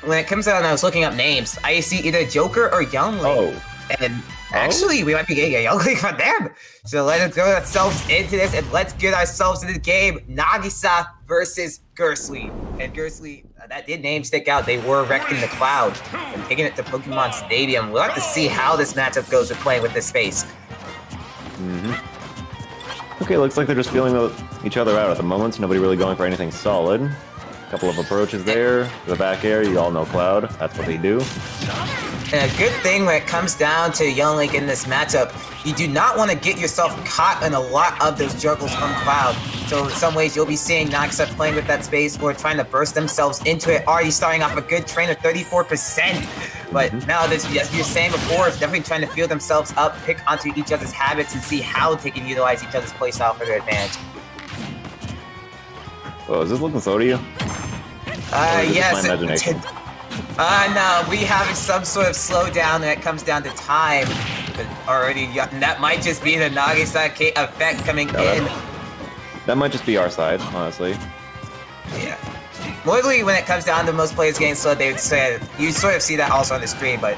when it comes down, I was looking up names. I see either Joker or Young Link. Oh. And actually, we might be getting a Young Link from them. So let's go ourselves into this and let's get ourselves into the game. Nagisa versus Gursley. And Gursley, that did name stick out. They were wrecking the cloud and taking it to Pokemon Stadium. We'll have to see how this matchup goes with playing with this space. Okay, looks like they're just feeling each other out at the moment. Nobody really going for anything solid. A couple of approaches there. The back air, you all know Cloud. That's what they do. And a good thing when it comes down to Young Link in this matchup, you do not want to get yourself caught in a lot of those juggles from Cloud. So in some ways, you'll be seeing Nagisa playing with that space or trying to burst themselves into it, already starting off a good train of 34%. But now, as you were saying before, definitely trying to feel themselves up, pick onto each other's habits, and see how they can utilize each other's playstyle for their advantage. Oh, is this looking slow to you? Yes. My imagination? No, we have some sort of slowdown when it comes down to time. But already, that might just be the Nagisa effect coming in. That might just be our side, honestly. Yeah. Mostly when it comes down to most players getting slow, they would say, you sort of see that also on the screen, but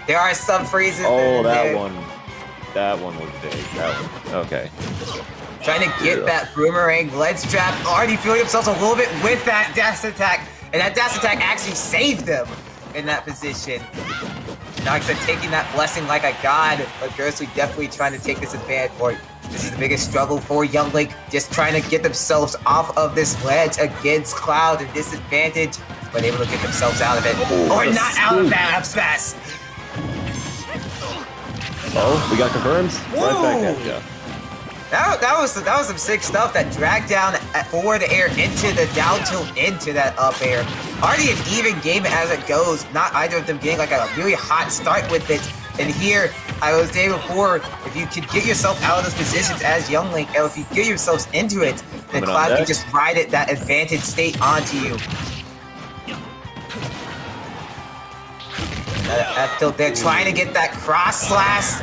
there are some freezes. Oh, that one. That one was big. That one. Okay. Trying to get that boomerang ledge trap, already feeling themselves a little bit with that dash attack. And that dash attack actually saved them in that position. Nagisa taking that blessing like a god, but Gursley definitely trying to take this advantage for it. This is the biggest struggle for Young Link, just trying to get themselves off of this ledge against Cloud and disadvantage, but able to get themselves out of it. Or not out of that, Upspass! Oh, we got confirms? Right back at ya. That was some sick stuff. That drag down forward air into the down tilt into that up air. Already an even game as it goes. Not either of them getting like a really hot start with it. And here, I was saying before, if you could get yourself out of those positions as Young Link, or if you get yourselves into it, then Cloud can just ride it that advantage state onto you. They're trying to get that cross slash.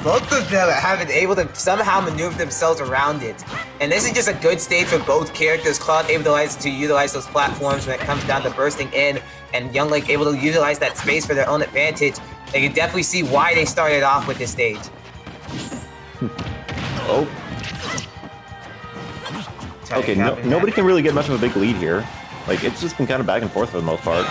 Both of them have been able to somehow maneuver themselves around it. And this is just a good stage for both characters. Cloud able to utilize those platforms when it comes down to bursting in, and Young Link able to utilize that space for their own advantage. And you can definitely see why they started off with this stage. Oh. Okay, nobody can really get much of a big lead here. Like, it's just been kind of back and forth for the most part.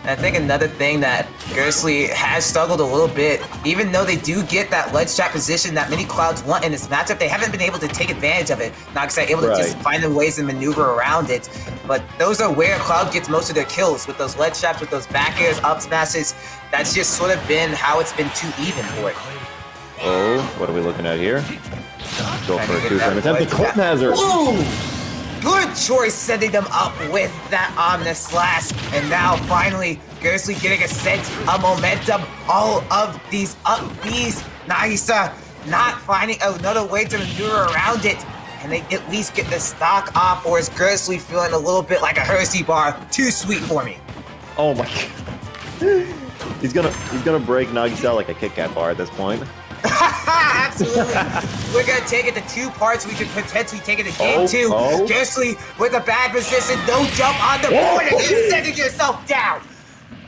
And I think another thing that Gursley has struggled a little bit, even though they do get that ledge trap position that many Clouds want in this matchup, they haven't been able to take advantage of it. Nagisa able to just find the ways to maneuver around it. But those are where Cloud gets most of their kills, with those ledge traps, with those back airs, up smashes. That's just sort of been how it's been too even for it. Oh, what are we looking at here? Go for a two-frame attempt. The Clip Hazard! Good choice setting them up with that Omnis Slash. And now finally, Gursley getting a sense of momentum. All of these up Bs. Nagisa not finding another way to maneuver around it. Can they at least get the stock off, or is Gursley feeling a little bit like a Hershey bar? Too sweet for me. Oh my god. He's gonna break Nagisa like a Kit Kat bar at this point. Absolutely. We're going to take it to 2 parts. We could potentially take it to game 2. Gursley with a bad position. No jump on the board, and you're setting yourself down.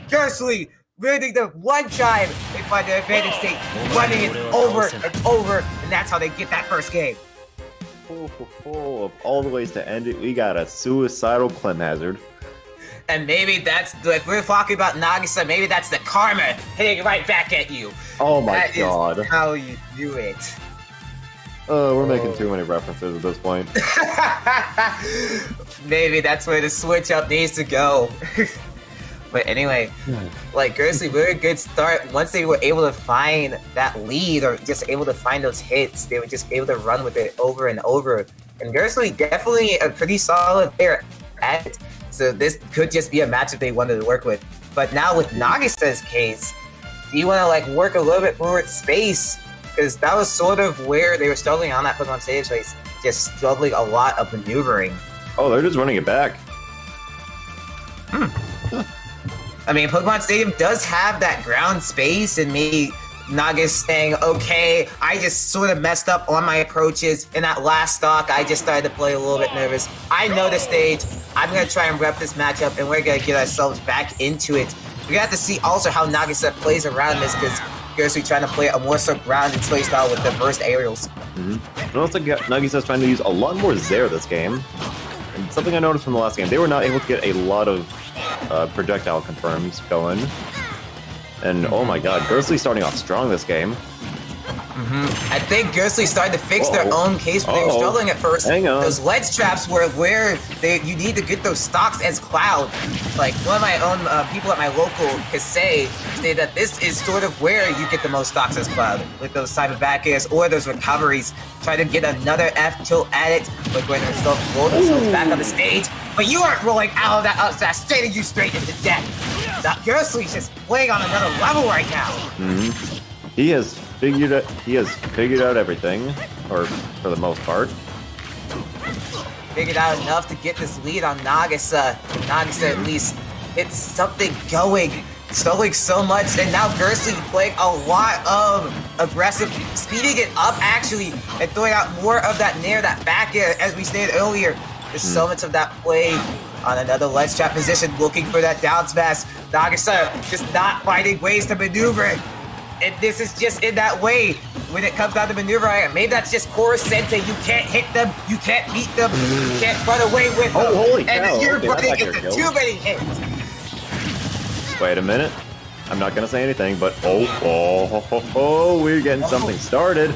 Gursley winning the one time. They find their advantage state, running it over and over, and that's how they get that first game. Of all the ways to end it, we got a suicidal Clem Hazard. And maybe that's, if we're talking about Nagisa, maybe that's the karma hitting right back at you. Oh my god. That is how you do it. Oh, we're making too many references at this point. Maybe that's where the switch up needs to go. But anyway, like Gursley, really good start. Once they were able to find that lead, or just able to find those hits, they were just able to run with it over and over. And Gursley definitely a pretty solid player at it. So this could just be a matchup they wanted to work with. But now with Nagisa's case, do you want to like work a little bit more with space? Because that was sort of where they were struggling on that Pokemon Stadium space, just struggling a lot of maneuvering. Oh, they're just running it back. I mean, Pokemon Stadium does have that ground space, and me, Nagus saying, okay, I just sort of messed up on my approaches. In that last stock, I just started to play a little bit nervous. I know the stage. I'm gonna try and rep this matchup, and we're gonna get ourselves back into it. We're gonna have to see also how Nagisa plays around this, because Gersley trying to play a more so grounded play style with the burst aerials. It looks like Nagisa's trying to use a lot more Zair this game. And something I noticed from the last game, they were not able to get a lot of projectile confirms going. And oh my god, Gersley's starting off strong this game. I think Gersley started to fix their own case, but they were struggling at first. Hang on. Those ledge traps were where you need to get those stocks as Cloud. Like, one of my own people at my local say that this is sort of where you get the most stocks as Cloud, with those type of back airs or those recoveries. Try to get another F tilt at it, but going to roll themselves back on the stage. But you aren't rolling out of that up smash, straight you straight into death. Gersley's just playing on another level right now. He has figured out everything, or for the most part. Figured out enough to get this lead on Nagisa. Nagisa at least hits something going. Stalling so much, and now Gersley playing a lot of aggressive, speeding it up actually, and throwing out more of that nair, that back air, as we stated earlier. There's so much of that play on another ledge trap position, looking for that down smash. Nagisa just not finding ways to maneuver it. And this is just in that way when it comes down to maneuvering. Maybe that's just core sensei. You can't hit them, you can't beat them, you can't run away with them. Holy cow. And then you're Okay, running that's into not too many hits. Wait a minute. I'm not gonna say anything, but we're getting something started.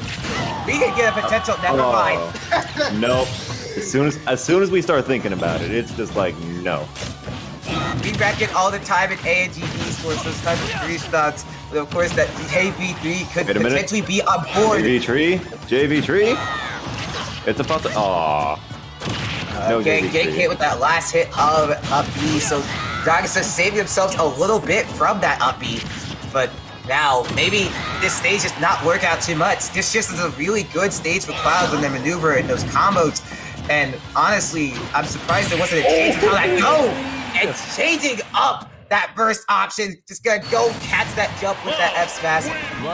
We can get a potential, never mind. Nope. As soon as we start thinking about it, it's just like, no. We reckon all the time in A&G esports, those type of 3 stunts, but of course that JV3 could potentially be on board. JV3? It's about to, no okay, JV3. getting hit with that last hit of up B, so Nagisa saving themselves a little bit from that up B, but now maybe this stage does not work out too much. This just is a really good stage for Cloud when they maneuver in those combos, and honestly, I'm surprised there wasn't a change in how that go, and changing up that burst option, just gonna go catch that jump with that F smash.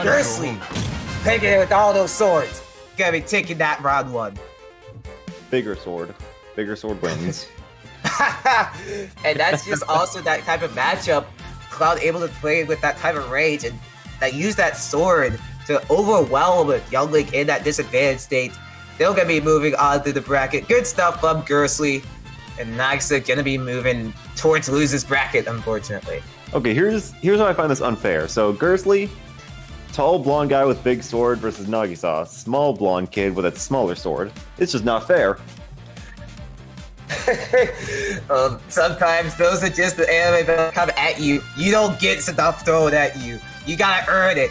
Gersley taking it with all those swords, gonna be taking that round 1. Bigger sword wins. And that's just also that type of matchup. Cloud able to play with that type of rage and that use that sword to overwhelm Youngling in that disadvantaged state. They're gonna be moving on to the bracket. Good stuff from Gersley. And Nagisa gonna be moving towards loses bracket, unfortunately. Okay, here's how I find this unfair. So Gersley, tall blonde guy with big sword versus Nagisa, small blonde kid with a smaller sword. It's just not fair. Sometimes those are just the anime that come at you. You don't get stuff thrown at you. You gotta earn it.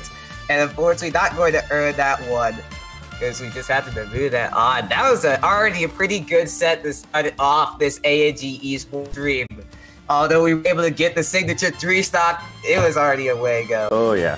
And unfortunately, not going to earn that one, because we just happened to move that on. That was already a pretty good set to start off this A&G esports stream. Although we were able to get the signature 3 stock, it was already a way go. Oh yeah.